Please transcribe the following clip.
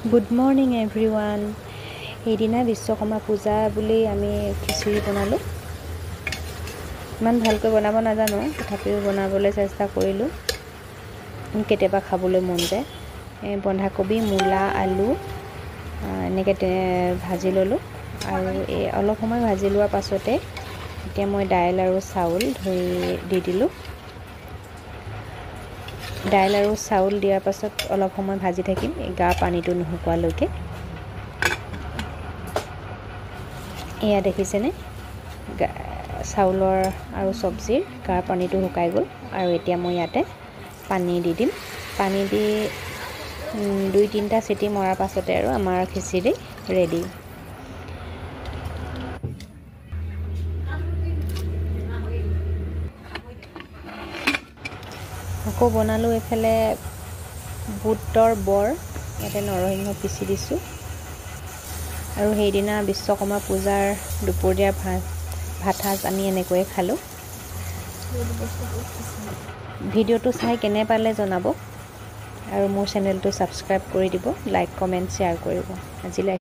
Good morning everyone. সেইদিনা বিশ্বকৰ্মা পূজা বুলি আমি খিচিৰি বনালোঁ। ইমান ভালকৈ বনাব নাজানো, তথাপিও বনাবলৈ চেষ্টা কৰিলোঁ। কেতিয়াবা খাবলৈ মন যায়। বন্ধাকবি, মূলা, আলু এনেকৈ ভাজি ল'লোঁ আৰু অলপ সময় ভাজি লোৱাৰ পাছতে এতিয়া মই দাইল আৰু চাউল ধুই দি দিলোঁ। দাইল আৰু চাউল দিয়াৰ পাছত অলপ সময় ভাজি থাকিম, গা পানীটো নুশুকোৱালৈকে। এয়া দেখিছেনে, চাউলৰ আৰু চব্জিৰ গাৰ পানীটো শুকাই গ'ল আৰু এতিয়া মই ইয়াতে পানী দি দিম। পানী দি 2-3টা চিটি মৰাৰ পাছতে আৰু আমাৰ খিচিৰি ৰেডি। আকৌ বনালোঁ এইফালে বুটৰ বৰ, ইয়াতে নৰসিংহ পিচি দিছোঁ আৰু সেইদিনা বিশ্বকৰ্মা পূজাৰ দুপৰীয়াৰ ভাত সাজ আমি এনেকৈয়ে খালোঁ। ভিডিঅ'টো চাই কেনে পালে জনাব আৰু মোৰ চেনেলটো ছাবস্ক্ৰাইব কৰি দিব, লাইক কমেণ্ট শ্বেয়াৰ কৰিব। আজিলৈ